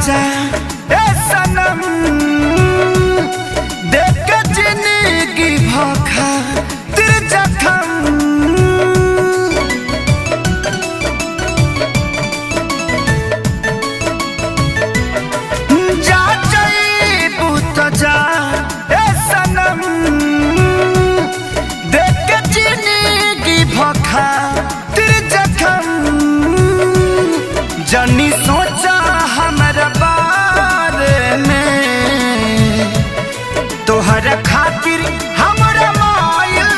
जा ए सनम, देख के जिंदगी भोखा तेरे जखम। जा जाइबू तो जा ए सनम, देख के जिंदगी भोखा तेरे जखम। जनी सोचा हमारा बारे में, तोहरा खातिर हमारा मायल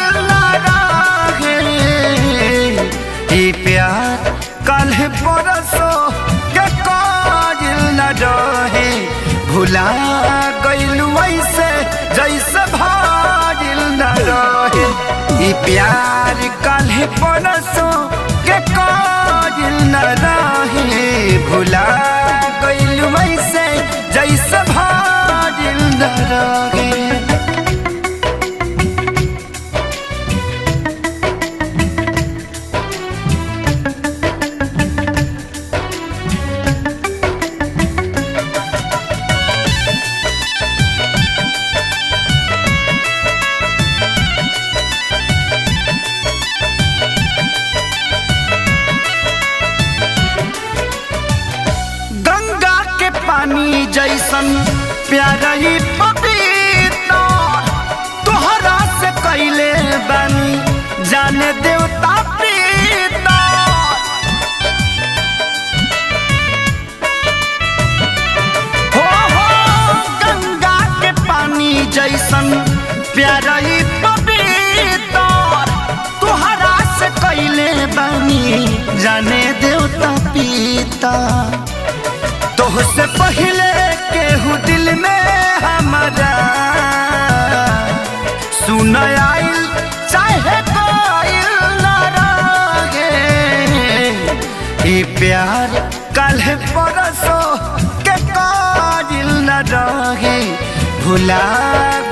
रहे। ये प्यार कल परसो के काजिल न रहे, भुला गइलू ऐसे जैसे भाजिल न रहे। ये प्यार कल परसो के काजिल न रहे, भुला गइलू ऐसे जैसे भाजिल न रहे। पानी जैसन प्यारा ही पपीता, तोहरा से कैले बानी जाने देवता पीता। हो गंगा के पानी जैसन प्यारा ही पपीता, तोहरा से कैले बानी जाने देवता पीता। तोहसे पहले केहू दिल में हमारा सुन आइल चाहे कोइल न रहे। ये प्यार कल परसो के काजिल न रहे, भुला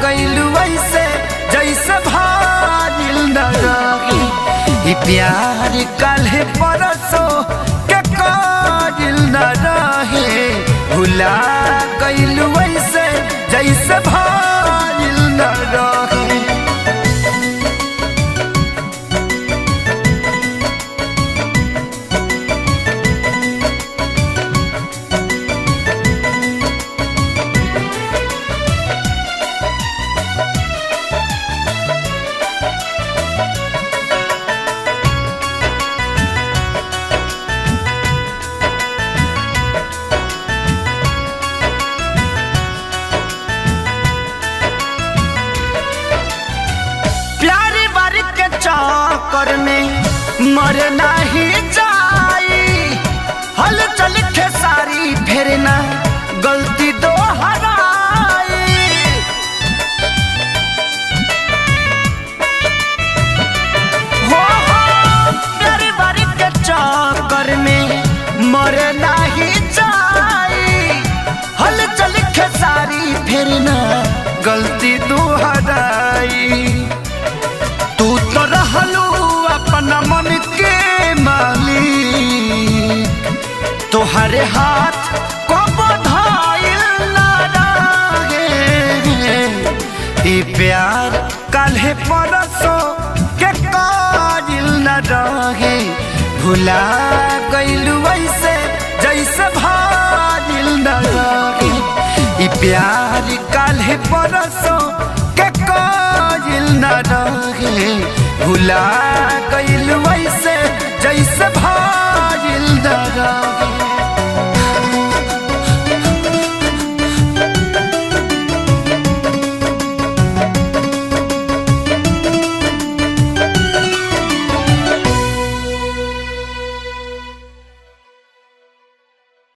गइलू ऐसे जैसे भाजिल न रहे। ये प्यार कल परसो के काजिल न रहे, भुला गइलू ऐसे जैसे भाजिल न रहे। चक्कर में मर नहीं जाई, हल चल खेसारी फेरना गलती दोहराई। हो प्यारी बारी के चक्कर में मर नहीं जाई, हल चल खेसारी फेरना गलती दोहराई। तू तो रहलू अपना मन के मालिक, तोहरे हाथ को बधाइल न रहे। ये प्यार कल परसो के काजिल न रहे, भुला गइलू ऐसे जैसे भाजिल न रहे। ये प्यार कल परसो के काजिल न रहे, भुला गइलू ऐसे जैसे भाजिल न रहे।